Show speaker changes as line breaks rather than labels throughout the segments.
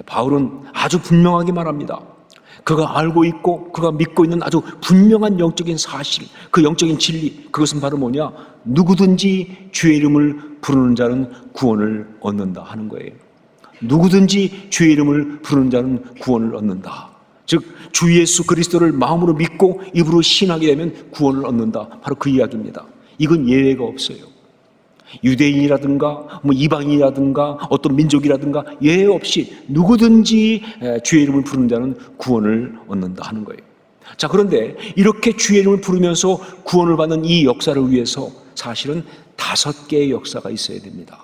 바울은 아주 분명하게 말합니다. 그가 알고 있고 그가 믿고 있는 아주 분명한 영적인 사실, 그 영적인 진리, 그것은 바로 뭐냐? 누구든지 주의 이름을 부르는 자는 구원을 얻는다 하는 거예요. 누구든지 주의 이름을 부르는 자는 구원을 얻는다. 즉 주 예수 그리스도를 마음으로 믿고 입으로 신하게 되면 구원을 얻는다. 바로 그 이야기입니다. 이건 예외가 없어요. 유대인이라든가 이방인이라든가 어떤 민족이라든가 예외 없이 누구든지 주의 이름을 부르는 자는 구원을 얻는다 하는 거예요. 자, 그런데 이렇게 주의 이름을 부르면서 구원을 받는 이 역사를 위해서 사실은 5개의 역사가 있어야 됩니다.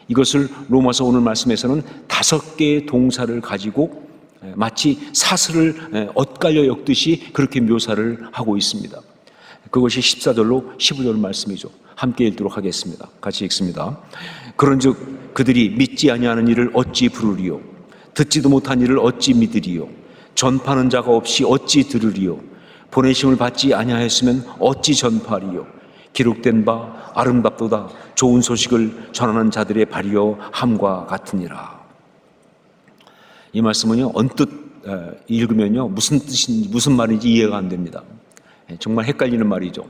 이것을 로마서 오늘 말씀에서는 5개의 동사를 가지고 마치 사슬을 엇갈려 엮듯이 그렇게 묘사를 하고 있습니다. 그것이 14절로 15절 말씀이죠. 함께 읽도록 하겠습니다. 같이 읽습니다. 그런즉 그들이 믿지 아니하는 이를 어찌 부르리요? 듣지도 못한 이를 어찌 믿으리요? 전파하는 자가 없이 어찌 들으리요? 보내심을 받지 아니하였으면 어찌 전파하리요? 기록된 바 아름답도다 좋은 소식을 전하는 자들의 발이여 함과 같으니라. 이 말씀은요, 언뜻 읽으면요 무슨 뜻인지 무슨 말인지 이해가 안 됩니다. 정말 헷갈리는 말이죠.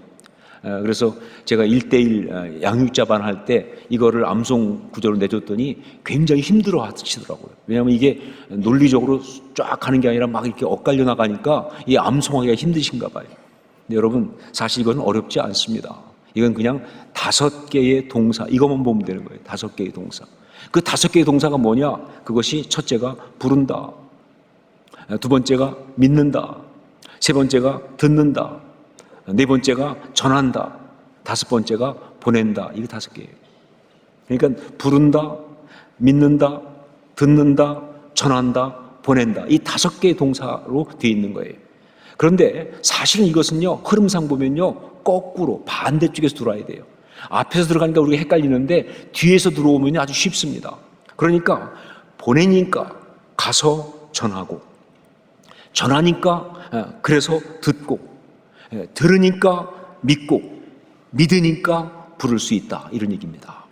그래서 제가 1:1 양육자반 할 때 이거를 암송 구절로 내줬더니 굉장히 힘들어 하시더라고요. 왜냐하면 이게 논리적으로 쫙 가는 게 아니라 막 이렇게 엇갈려 나가니까 이 암송하기가 힘드신가 봐요. 근데 여러분, 사실 이건 어렵지 않습니다. 이건 그냥 5개의 동사, 이것만 보면 되는 거예요. 5개의 동사. 그 5개의 동사가 뭐냐? 그것이 첫째가 부른다, 두 번째가 믿는다, 세 번째가 듣는다, 네 번째가 전한다, 5번째가 보낸다. 이게 5개예요. 그러니까 부른다, 믿는다, 듣는다, 전한다, 보낸다. 이 5개의 동사로 되어 있는 거예요. 그런데 사실은 이것은요, 흐름상 보면요, 거꾸로 반대쪽에서 들어와야 돼요. 앞에서 들어가니까 우리가 헷갈리는데 뒤에서 들어오면 아주 쉽습니다. 그러니까 보내니까 가서 전하고, 전하니까 그래서 듣고, 들으니까 믿고, 믿으니까 부를 수 있다, 이런 얘기입니다.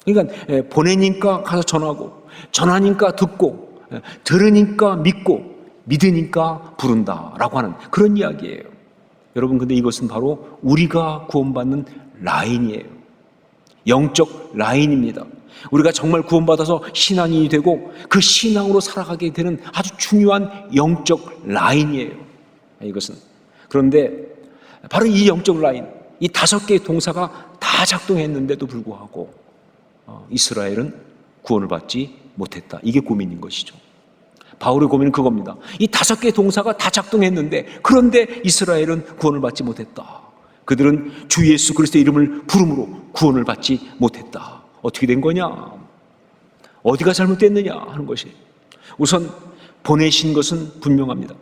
그러니까 보내니까 가서 전하고, 전하니까 듣고, 들으니까 믿고, 믿으니까 부른다라고 하는 그런 이야기예요. 여러분, 근데 이것은 바로 우리가 구원받는 라인이에요. 영적 라인입니다. 우리가 정말 구원받아서 신앙인이 되고 그 신앙으로 살아가게 되는 아주 중요한 영적 라인이에요, 이것은. 그런데 바로 이 영적 라인, 이 5개의 동사가 다 작동했는데도 불구하고 이스라엘은 구원을 받지 못했다. 이게 고민인 것이죠. 바울의 고민은 그겁니다. 이 5개의 동사가 다 작동했는데, 그런데 이스라엘은 구원을 받지 못했다. 그들은 주 예수 그리스도의 이름을 부름으로 구원을 받지 못했다. 어떻게 된 거냐? 어디가 잘못됐느냐 하는 것이, 우선 보내신 것은 분명합니다.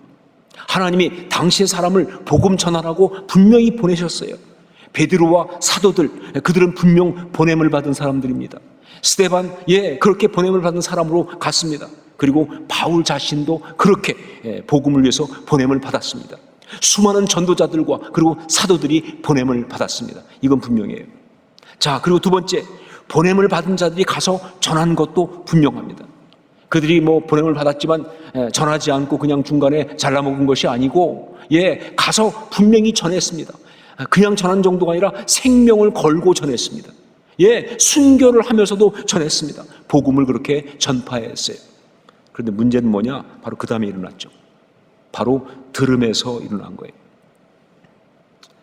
하나님이 당시의 사람을 복음 전하라고 분명히 보내셨어요. 베드로와 사도들, 그들은 분명 보냄을 받은 사람들입니다. 스데반, 그렇게 보냄을 받은 사람으로 갔습니다. 그리고 바울 자신도 그렇게 복음을 위해서 보냄을 받았습니다. 수많은 전도자들과 그리고 사도들이 보냄을 받았습니다. 이건 분명해요. 자, 그리고 두 번째, 보냄을 받은 자들이 가서 전한 것도 분명합니다. 그들이 보냄을 받았지만 전하지 않고 그냥 중간에 잘라먹은 것이 아니고, 가서 분명히 전했습니다. 그냥 전한 정도가 아니라 생명을 걸고 전했습니다. 순교를 하면서도 전했습니다. 복음을 그렇게 전파했어요. 그런데 문제는 뭐냐? 바로 그 다음에 일어났죠. 바로 들음에서 일어난 거예요.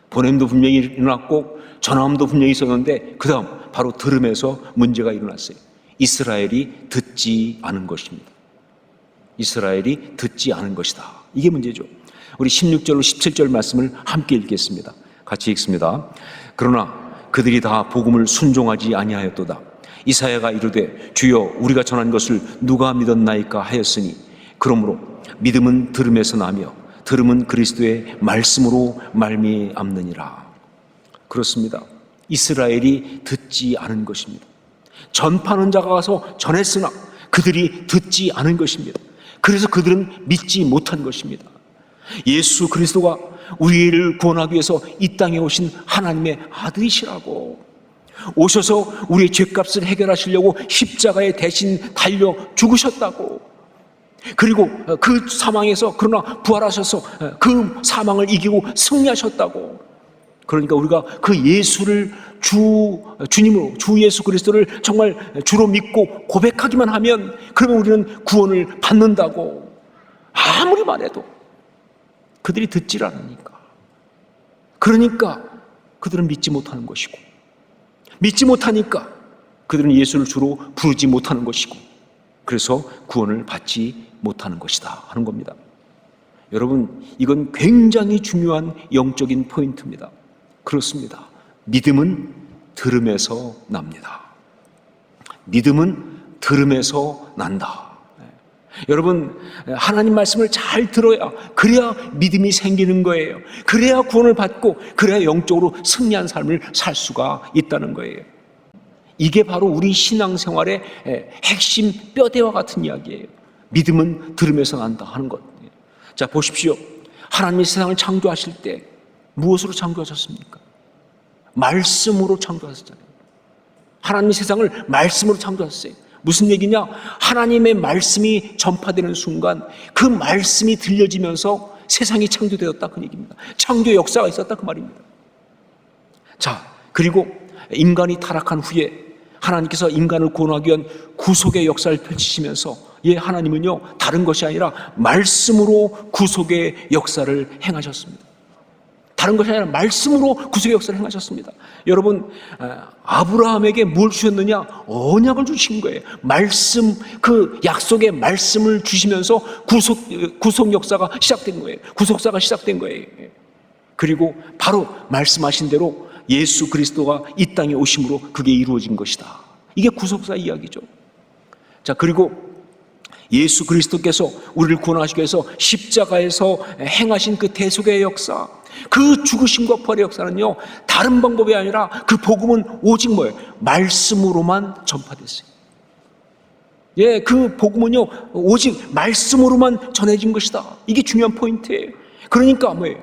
보냄도 분명히 일어났고 전함도 분명히 있었는데 그 다음 바로 들음에서 문제가 일어났어요. 이스라엘이 듣지 않은 것입니다. 이스라엘이 듣지 않은 것이다. 이게 문제죠. 우리 16절로 17절 말씀을 함께 읽겠습니다. 같이 읽습니다. 그러나 그들이 다 복음을 순종하지 아니하였도다. 이사야가 이르되 주여 우리가 전한 것을 누가 믿었나이까 하였으니, 그러므로 믿음은 들음에서 나며 들음은 그리스도의 말씀으로 말미암느니라. 그렇습니다. 이스라엘이 듣지 않은 것입니다. 전파하는 자가 가서 전했으나 그들이 듣지 않은 것입니다. 그래서 그들은 믿지 못한 것입니다. 예수 그리스도가 우리를 구원하기 위해서 이 땅에 오신 하나님의 아들이시라고, 오셔서 우리의 죄값을 해결하시려고 십자가에 대신 달려 죽으셨다고, 그리고 그 사망에서 그러나 부활하셔서 그 사망을 이기고 승리하셨다고. 그러니까 우리가 그 예수를 주님으로, 주 예수 그리스도를 정말 주로 믿고 고백하기만 하면 그러면 우리는 구원을 받는다고. 아무리 말해도 그들이 듣질 않으니까. 그러니까 그들은 믿지 못하는 것이고, 믿지 못하니까 그들은 예수를 주로 부르지 못하는 것이고, 그래서 구원을 받지 못하는 것이다 하는 겁니다. 여러분, 이건 굉장히 중요한 영적인 포인트입니다. 그렇습니다. 믿음은 들음에서 납니다. 믿음은 들음에서 난다. 여러분, 하나님 말씀을 잘 들어야, 그래야 믿음이 생기는 거예요. 그래야 구원을 받고, 그래야 영적으로 승리한 삶을 살 수가 있다는 거예요. 이게 바로 우리 신앙생활의 핵심 뼈대와 같은 이야기예요. 믿음은 들음에서 난다 하는 것. 자, 보십시오. 하나님이 세상을 창조하실 때 무엇으로 창조하셨습니까? 말씀으로 창조하셨잖아요. 하나님이 세상을 말씀으로 창조하셨어요. 무슨 얘기냐? 하나님의 말씀이 전파되는 순간 그 말씀이 들려지면서 세상이 창조되었다, 그 얘기입니다. 창조 역사가 있었다, 그 말입니다. 자, 그리고 인간이 타락한 후에 하나님께서 인간을 구원하기 위한 구속의 역사를 펼치시면서, 하나님은요 다른 것이 아니라 말씀으로 구속의 역사를 행하셨습니다. 다른 것이 아니라 말씀으로 구속의 역사를 행하셨습니다. 여러분, 아브라함에게 뭘 주셨느냐? 언약을 주신 거예요. 말씀, 그 약속의 말씀을 주시면서 구속 역사가 시작된 거예요. 구속사가 시작된 거예요. 그리고 바로 말씀하신 대로 예수 그리스도가 이 땅에 오심으로 그게 이루어진 것이다. 이게 구속사 이야기죠. 자, 그리고 예수 그리스도께서 우리를 구원하시기 위해서 십자가에서 행하신 그 대속의 역사, 그 죽으심과 부활의 역사는요 다른 방법이 아니라 그 복음은 오직 뭐예요? 말씀으로만 전파됐어요. 그 복음은요 오직 말씀으로만 전해진 것이다. 이게 중요한 포인트예요. 그러니까 뭐예요?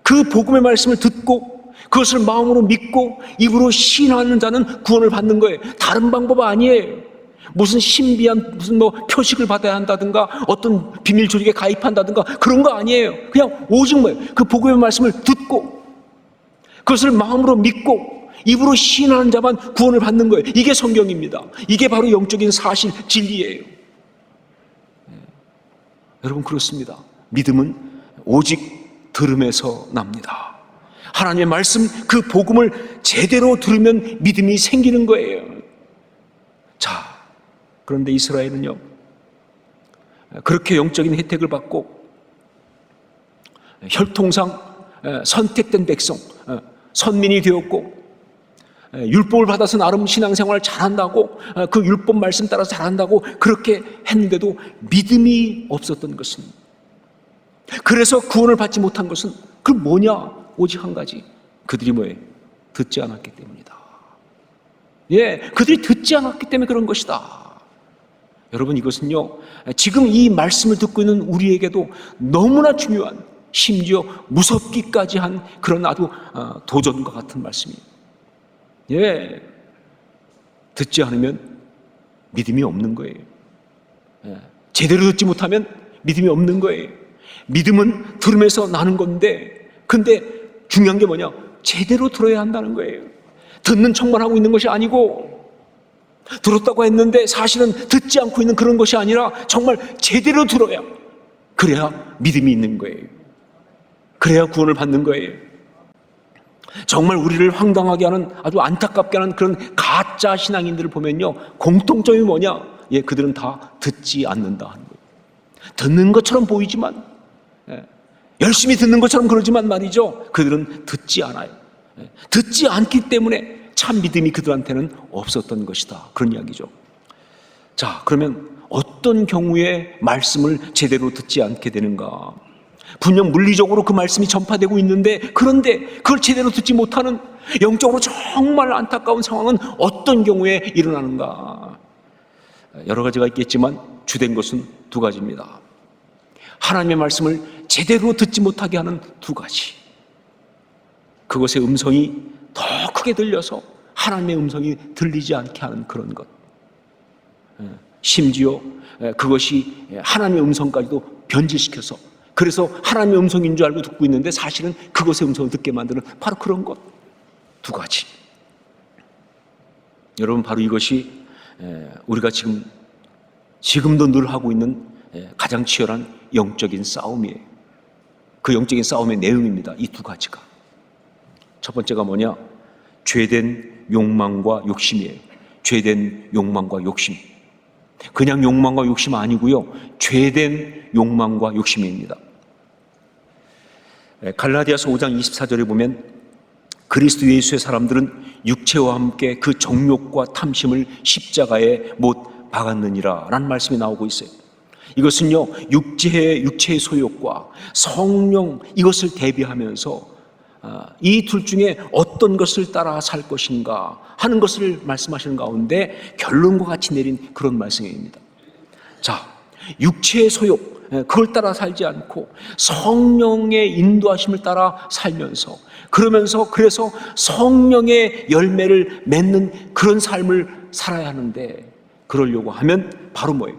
그 복음의 말씀을 듣고 그것을 마음으로 믿고 입으로 시인하는 자는 구원을 받는 거예요. 다른 방법 아니에요. 무슨 신비한 무슨 표식을 받아야 한다든가 어떤 비밀 조직에 가입한다든가 그런 거 아니에요. 그냥 오직 뭐예요? 그 복음의 말씀을 듣고 그것을 마음으로 믿고 입으로 시인하는 자만 구원을 받는 거예요. 이게 성경입니다. 이게 바로 영적인 사실, 진리예요. 여러분, 그렇습니다. 믿음은 오직 들음에서 납니다. 하나님의 말씀, 그 복음을 제대로 들으면 믿음이 생기는 거예요. 자, 그런데 이스라엘은요 그렇게 영적인 혜택을 받고 혈통상 선택된 백성, 선민이 되었고 율법을 받아서 나름 신앙생활을 잘한다고, 그 율법 말씀 따라서 잘한다고 그렇게 했는데도 믿음이 없었던 것은, 그래서 구원을 받지 못한 것은 그 뭐냐? 오직 한 가지, 그들이 뭐예요? 듣지 않았기 때문이다. 그들이 듣지 않았기 때문에 그런 것이다. 여러분, 이것은요 지금 이 말씀을 듣고 있는 우리에게도 너무나 중요한, 심지어 무섭기까지 한 그런 아주 도전과 같은 말씀이에요. 듣지 않으면 믿음이 없는 거예요. 제대로 듣지 못하면 믿음이 없는 거예요. 믿음은 들음에서 나는 건데, 근데 중요한 게 뭐냐? 제대로 들어야 한다는 거예요. 듣는 척만 하고 있는 것이 아니고, 들었다고 했는데 사실은 듣지 않고 있는 그런 것이 아니라 정말 제대로 들어야, 그래야 믿음이 있는 거예요. 그래야 구원을 받는 거예요. 정말 우리를 황당하게 하는, 아주 안타깝게 하는 그런 가짜 신앙인들을 보면요 공통점이 뭐냐? 그들은 다 듣지 않는다 하는 거예요. 듣는 것처럼 보이지만, 열심히 듣는 것처럼 그러지만 말이죠, 그들은 듣지 않아요. 듣지 않기 때문에 참 믿음이 그들한테는 없었던 것이다, 그런 이야기죠. 자, 그러면 어떤 경우에 말씀을 제대로 듣지 않게 되는가? 분명 물리적으로 그 말씀이 전파되고 있는데, 그런데 그걸 제대로 듣지 못하는 영적으로 정말 안타까운 상황은 어떤 경우에 일어나는가? 여러 가지가 있겠지만 주된 것은 두 가지입니다. 하나님의 말씀을 제대로 듣지 못하게 하는 두 가지. 그것의 음성이 더 크게 들려서 하나님의 음성이 들리지 않게 하는 그런 것. 심지어 그것이 하나님의 음성까지도 변질시켜서, 그래서 하나님의 음성인 줄 알고 듣고 있는데 사실은 그것의 음성을 듣게 만드는 바로 그런 것 두 가지. 여러분, 바로 이것이 우리가 지금도 늘 하고 있는 가장 치열한 영적인 싸움이에요. 그 영적인 싸움의 내용입니다. 이 두 가지가. 첫 번째가 뭐냐? 죄된 욕망과 욕심이에요. 죄된 욕망과 욕심. 그냥 욕망과 욕심 아니고요, 죄된 욕망과 욕심입니다. 갈라디아서 5장 24절에 보면 그리스도 예수의 사람들은 육체와 함께 그 정욕과 탐심을 십자가에 못 박았느니라 라는 말씀이 나오고 있어요. 이것은요, 육체의 소욕과 성령, 이것을 대비하면서 이 둘 중에 어떤 것을 따라 살 것인가 하는 것을 말씀하시는 가운데 결론과 같이 내린 그런 말씀입니다. 자, 육체의 소욕, 그걸 따라 살지 않고 성령의 인도하심을 따라 살면서, 그래서 성령의 열매를 맺는 그런 삶을 살아야 하는데, 그러려고 하면 바로 뭐예요?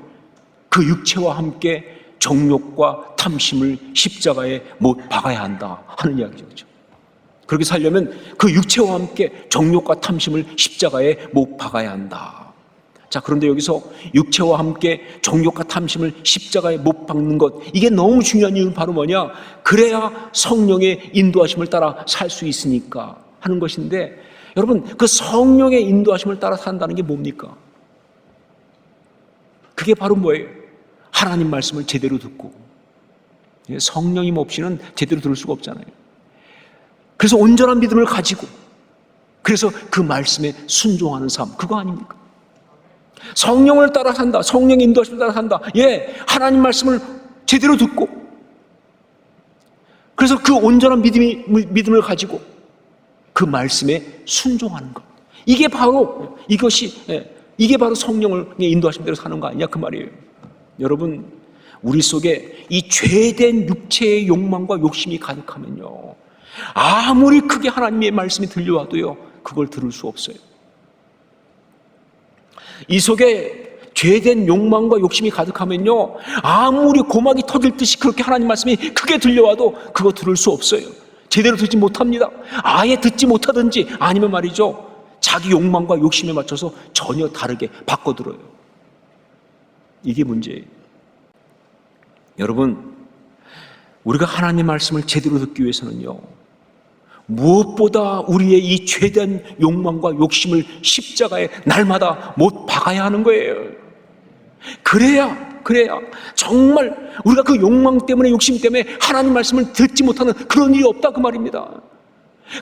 그 육체와 함께 정욕과 탐심을 십자가에 못 박아야 한다 하는 이야기죠. 그렇게 살려면 그 육체와 함께 정욕과 탐심을 십자가에 못 박아야 한다. 자, 그런데 여기서 육체와 함께 정욕과 탐심을 십자가에 못 박는 것, 이게 너무 중요한 이유는 바로 뭐냐? 그래야 성령의 인도하심을 따라 살 수 있으니까 하는 것인데, 여러분, 그 성령의 인도하심을 따라 산다는 게 뭡니까? 그게 바로 뭐예요? 하나님 말씀을 제대로 듣고, 성령님 없이는 제대로 들을 수가 없잖아요. 그래서 온전한 믿음을 가지고, 그래서 그 말씀에 순종하는 삶, 그거 아닙니까? 성령을 따라 산다, 성령의 인도하심을 따라 산다. 하나님 말씀을 제대로 듣고, 그래서 그 온전한 믿음을 가지고 그 말씀에 순종하는 것, 이게 바로 성령을 인도하심대로 사는 거 아니냐, 그 말이에요. 여러분, 우리 속에 이 죄된 육체의 욕망과 욕심이 가득하면요, 아무리 크게 하나님의 말씀이 들려와도요, 그걸 들을 수 없어요. 이 속에 죄된 욕망과 욕심이 가득하면요, 아무리 고막이 터질 듯이 그렇게 하나님 말씀이 크게 들려와도 그거 들을 수 없어요. 제대로 듣지 못합니다. 아예 듣지 못하든지, 아니면 말이죠, 자기 욕망과 욕심에 맞춰서 전혀 다르게 바꿔들어요. 이게 문제예요. 여러분, 우리가 하나님의 말씀을 제대로 듣기 위해서는요, 무엇보다 우리의 이 죄된 욕망과 욕심을 십자가에 날마다 못 박아야 하는 거예요. 그래야 정말 우리가 그 욕망 때문에, 욕심 때문에 하나님 말씀을 듣지 못하는 그런 일이 없다, 그 말입니다.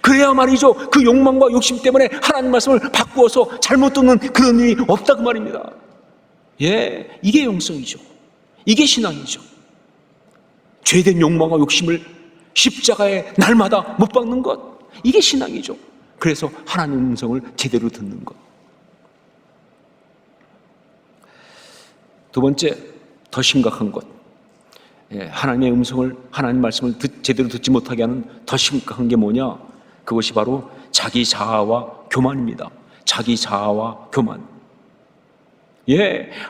그래야 말이죠, 그 욕망과 욕심 때문에 하나님 말씀을 바꾸어서 잘못 듣는 그런 일이 없다, 그 말입니다. 이게 영성이죠. 이게 신앙이죠. 죄된 욕망과 욕심을 십자가에 날마다 못 박는 것, 이게 신앙이죠. 그래서 하나님의 음성을 제대로 듣는 것. 두 번째, 더 심각한 것, 하나님의 음성을, 하나님 말씀을 제대로 듣지 못하게 하는 더 심각한 게 뭐냐? 그것이 바로 자기 자아와 교만입니다. 자기 자아와 교만.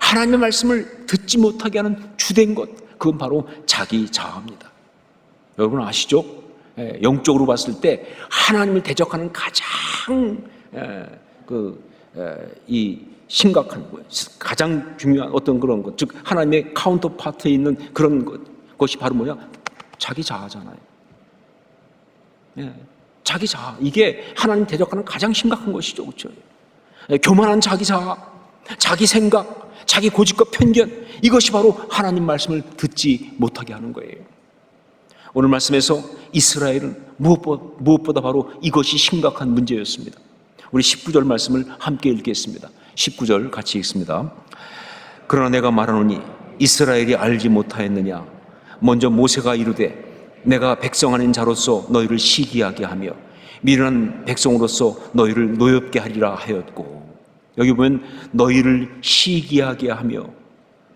하나님의 말씀을 듣지 못하게 하는 주된 것, 그건 바로 자기 자아입니다. 여러분 아시죠? 영적으로 봤을 때 하나님을 대적하는 가장 이 심각한 거예요. 가장 중요한 어떤 그런 것, 즉 하나님의 카운터 파트에 있는 그런 것이 바로 뭐냐? 자기 자아잖아요. 자기 자아, 이게 하나님 대적하는 가장 심각한 것이죠, 그렇죠? 교만한 자기 자아, 자기 생각, 자기 고집과 편견, 이것이 바로 하나님 말씀을 듣지 못하게 하는 거예요. 오늘 말씀에서 이스라엘은 무엇보다 바로 이것이 심각한 문제였습니다. 우리 19절 말씀을 함께 읽겠습니다. 19절 같이 읽습니다. 그러나 내가 말하노니 이스라엘이 알지 못하였느냐? 먼저 모세가 이르되 내가 백성 아닌 자로서 너희를 시기하게 하며 미련한 백성으로서 너희를 노엽게 하리라 하였고, 여기 보면 너희를 시기하게 하며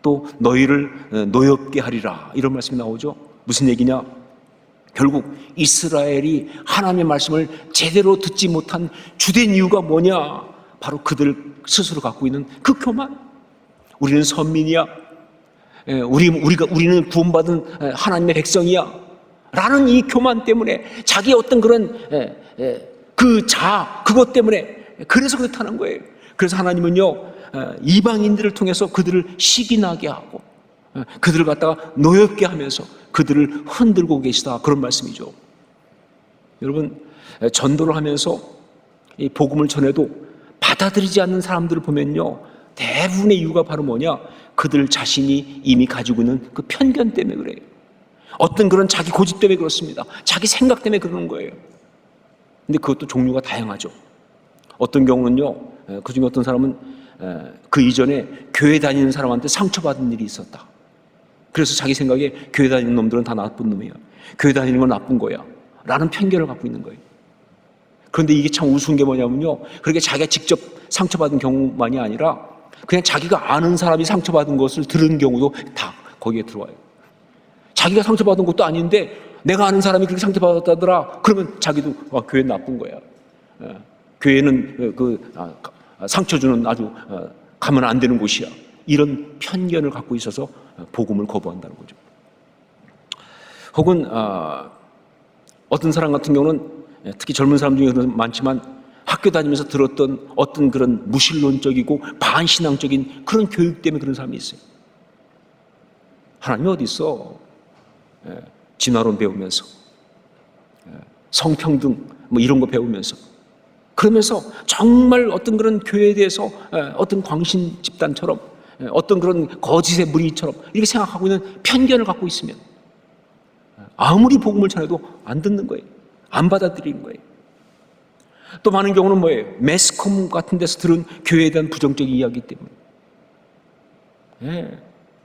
또 너희를 노엽게 하리라, 이런 말씀이 나오죠. 무슨 얘기냐? 결국 이스라엘이 하나님의 말씀을 제대로 듣지 못한 주된 이유가 뭐냐? 바로 그들 스스로 갖고 있는 그 교만. 우리는 선민이야, 우리는 구원받은 하나님의 백성이야 라는 이 교만 때문에, 자기의 어떤 그런 그 자아, 그것 때문에 그래서 그렇다는 거예요. 그래서 하나님은요, 이방인들을 통해서 그들을 시기나게 하고 그들을 갖다가 노엽게 하면서 그들을 흔들고 계시다, 그런 말씀이죠. 여러분, 전도를 하면서 이 복음을 전해도 받아들이지 않는 사람들을 보면요, 대부분의 이유가 바로 뭐냐? 그들 자신이 이미 가지고 있는 그 편견 때문에 그래요. 어떤 그런 자기 고집 때문에 그렇습니다. 자기 생각 때문에 그러는 거예요. 근데 그것도 종류가 다양하죠. 어떤 경우는요, 그중에 어떤 사람은 그 이전에 교회 다니는 사람한테 상처받은 일이 있었다. 그래서 자기 생각에 교회 다니는 놈들은 다 나쁜 놈이야, 교회 다니는 건 나쁜 거야 라는 편견을 갖고 있는 거예요. 그런데 이게 참 우스운 게 뭐냐면요, 그렇게 자기가 직접 상처받은 경우만이 아니라 그냥 자기가 아는 사람이 상처받은 것을 들은 경우도 다 거기에 들어와요. 자기가 상처받은 것도 아닌데 내가 아는 사람이 그렇게 상처받았다더라, 그러면 자기도 교회는 나쁜 거야, 교회는 상처 주는 아주 가면 안 되는 곳이야, 이런 편견을 갖고 있어서 복음을 거부한다는 거죠. 혹은 어떤 사람 같은 경우는, 특히 젊은 사람 중에는 많지만, 학교 다니면서 들었던 어떤 그런 무신론적이고 반신앙적인 그런 교육 때문에 그런 사람이 있어요. 하나님이 어디 있어? 진화론 배우면서, 성평등 뭐 이런 거 배우면서, 그러면서 정말 어떤 그런 교회에 대해서 어떤 광신 집단처럼, 어떤 그런 거짓의 무리처럼 이렇게 생각하고 있는 편견을 갖고 있으면 아무리 복음을 전해도 안 듣는 거예요. 안 받아들이는 거예요. 또 많은 경우는 뭐예요? 매스컴 같은 데서 들은 교회에 대한 부정적인 이야기 때문에.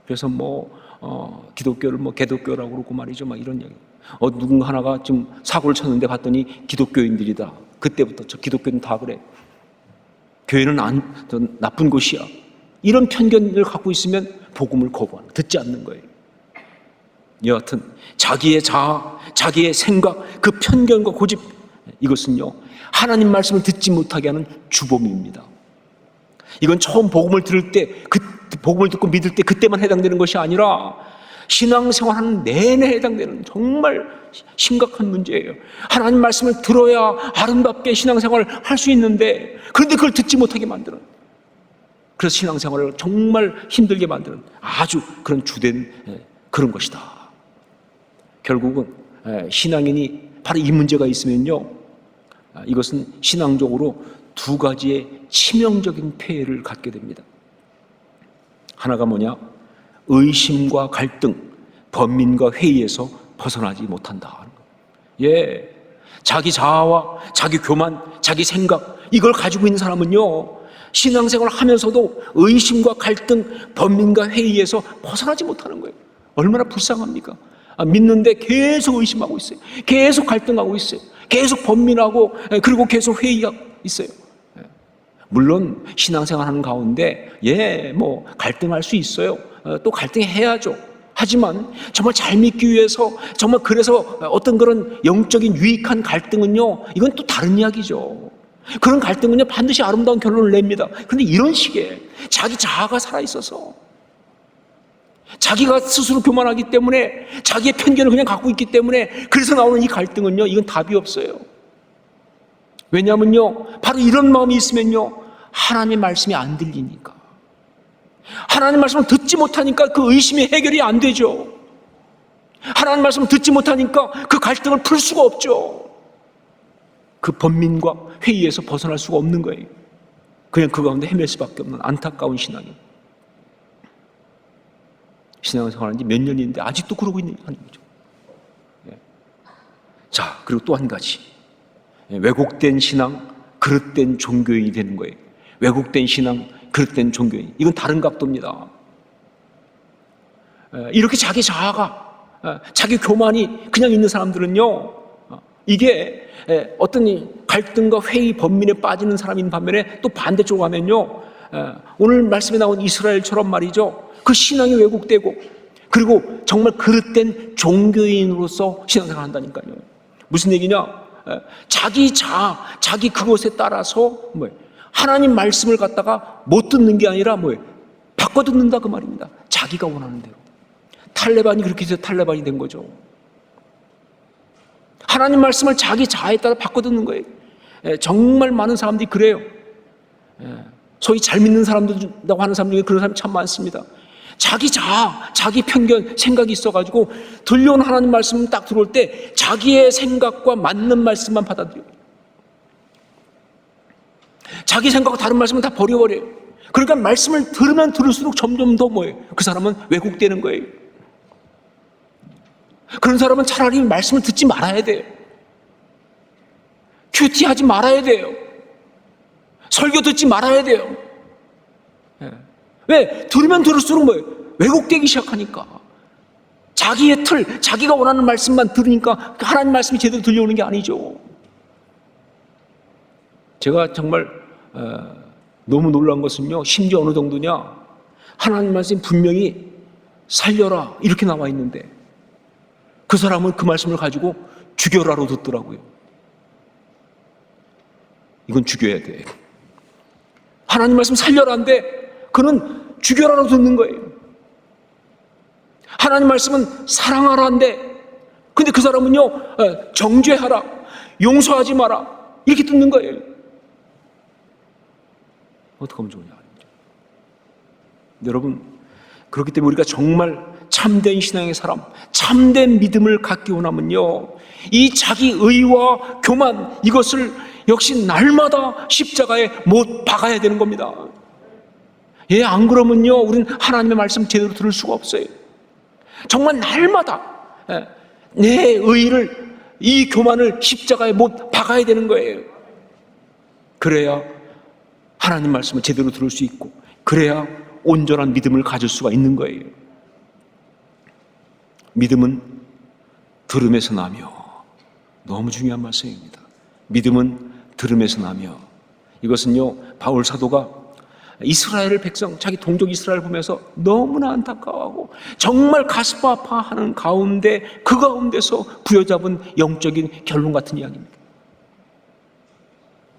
그래서 기독교를 개독교라고 그러고 말이죠. 막 이런 이야기. 누군가 하나가 좀 사고를 쳤는데 봤더니 기독교인들이다. 그때부터 저 기독교는 다 그래, 교회는 나쁜 곳이야, 이런 편견을 갖고 있으면 복음을 거부하는, 듣지 않는 거예요. 여하튼 자기의 자아, 자기의 생각, 그 편견과 고집, 이것은요 하나님 말씀을 듣지 못하게 하는 주범입니다. 이건 처음 복음을 들을 때, 복음을 듣고 믿을 때 그때만 해당되는 것이 아니라 신앙생활하는 내내 해당되는 정말 심각한 문제예요. 하나님 말씀을 들어야 아름답게 신앙생활을 할 수 있는데, 그런데 그걸 듣지 못하게 만드는, 그래서 신앙생활을 정말 힘들게 만드는 아주 그런 주된 그런 것이다. 결국은 신앙인이 바로 이 문제가 있으면요, 이것은 신앙적으로 두 가지의 치명적인 폐해를 갖게 됩니다. 하나가 뭐냐? 의심과 갈등, 번민과 회의에서 벗어나지 못한다. 자기 자아와 자기 교만, 자기 생각, 이걸 가지고 있는 사람은요, 신앙생활을 하면서도 의심과 갈등, 번민과 회의에서 벗어나지 못하는 거예요. 얼마나 불쌍합니까? 믿는데 계속 의심하고 있어요. 계속 갈등하고 있어요. 계속 번민하고, 그리고 계속 회의하고 있어요. 물론 신앙생활하는 가운데 갈등할 수 있어요. 또 갈등해야죠. 하지만 정말 잘 믿기 위해서, 정말 그래서 어떤 그런 영적인 유익한 갈등은요, 이건 또 다른 이야기죠. 그런 갈등은요 반드시 아름다운 결론을 냅니다. 그런데 이런 식의 자기 자아가 살아있어서, 자기가 스스로 교만하기 때문에, 자기의 편견을 그냥 갖고 있기 때문에 그래서 나오는 이 갈등은요, 이건 답이 없어요. 왜냐하면요, 바로 이런 마음이 있으면요, 하나님의 말씀이 안 들리니까, 하나님 말씀을 듣지 못하니까 그 의심이 해결이 안 되죠. 하나님 말씀을 듣지 못하니까 그 갈등을 풀 수가 없죠. 그 번민과 회의에서 벗어날 수가 없는 거예요. 그냥 그 가운데 헤맬 수밖에 없는 안타까운 신앙이. 신앙생활 한 지 몇 년인데 아직도 그러고 있는 하나님이죠. 자, 그리고 또 한 가지, 왜곡된 신앙, 그릇된 종교인이 되는 거예요. 왜곡된 신앙, 그릇된 종교인, 이건 다른 각도입니다. 이렇게 자기 자아가, 자기 교만이 그냥 있는 사람들은요, 이게 어떤 갈등과 회의, 번민에 빠지는 사람인 반면에 또 반대쪽으로 가면요, 오늘 말씀에 나온 이스라엘처럼 말이죠, 그 신앙이 왜곡되고, 그리고 정말 그릇된 종교인으로서 신앙생활을 한다니까요. 무슨 얘기냐? 자기 자아, 자기 그것에 따라서 하나님 말씀을 갖다가 못 듣는 게 아니라 바꿔 듣는다, 그 말입니다. 자기가 원하는 대로. 탈레반이 그렇게 해서 탈레반이 된 거죠. 하나님 말씀을 자기 자아에 따라 바꿔 듣는 거예요. 정말 많은 사람들이 그래요. 소위 잘 믿는 사람들이라고 하는 사람 중에 그런 사람이 참 많습니다. 자기 자아, 자기 편견, 생각이 있어가지고 들려온 하나님 말씀 딱 들어올 때 자기의 생각과 맞는 말씀만 받아들여요. 자기 생각과 다른 말씀은 다 버려버려요. 그러니까 말씀을 들으면 들을수록 점점 더 뭐예요? 그 사람은 왜곡되는 거예요. 그런 사람은 차라리 말씀을 듣지 말아야 돼요. 큐티하지 말아야 돼요. 설교 듣지 말아야 돼요. 왜? 들으면 들을수록 뭐예요? 왜곡되기 시작하니까. 자기의 틀, 자기가 원하는 말씀만 들으니까 하나님 말씀이 제대로 들려오는 게 아니죠. 제가 정말 너무 놀란 것은요, 심지어 어느 정도냐, 하나님 말씀이 분명히 살려라 이렇게 나와 있는데 그 사람은 그 말씀을 가지고 죽여라로 듣더라고요. 이건 죽여야 돼. 하나님 말씀 살려라인데 그는 죽여라로 듣는 거예요. 하나님 말씀은 사랑하라인데 근데 그 사람은요, 정죄하라, 용서하지 마라 이렇게 듣는 거예요. 어떻게 하면 좋으냐. 여러분, 그렇기 때문에 우리가 정말 참된 신앙의 사람, 참된 믿음을 갖기 원하면요, 이 자기 의와 교만, 이것을 역시 날마다 십자가에 못 박아야 되는 겁니다. 예, 안 그러면요, 우리는 하나님의 말씀 제대로 들을 수가 없어요. 정말 날마다 내 의를, 이 교만을 십자가에 못 박아야 되는 거예요. 그래야 하나님 말씀을 제대로 들을 수 있고, 그래야 온전한 믿음을 가질 수가 있는 거예요. 믿음은 들음에서 나며, 너무 중요한 말씀입니다. 믿음은 들음에서 나며, 이것은요, 바울 사도가 이스라엘 백성, 자기 동족 이스라엘 보면서 너무나 안타까워하고 정말 가슴 아파하는 가운데, 그 가운데서 부여잡은 영적인 결론 같은 이야기입니다.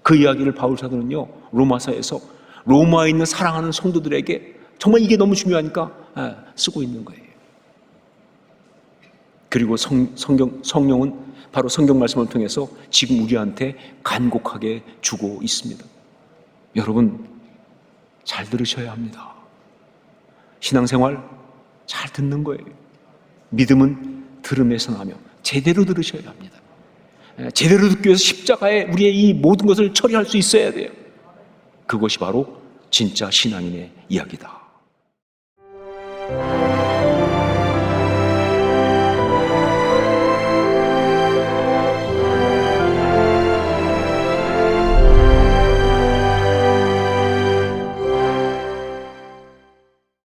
그 이야기를 바울 사도는요, 로마서에서 로마에 있는 사랑하는 성도들에게 정말 이게 너무 중요하니까 쓰고 있는 거예요. 그리고 성령은 바로 성경 말씀을 통해서 지금 우리한테 간곡하게 주고 있습니다. 여러분, 잘 들으셔야 합니다. 신앙생활 잘 듣는 거예요. 믿음은 들음에서 나며, 제대로 들으셔야 합니다. 제대로 듣기 위해서 십자가에 우리의 이 모든 것을 처리할 수 있어야 돼요. 그것이 바로 진짜 신앙인의 이야기다.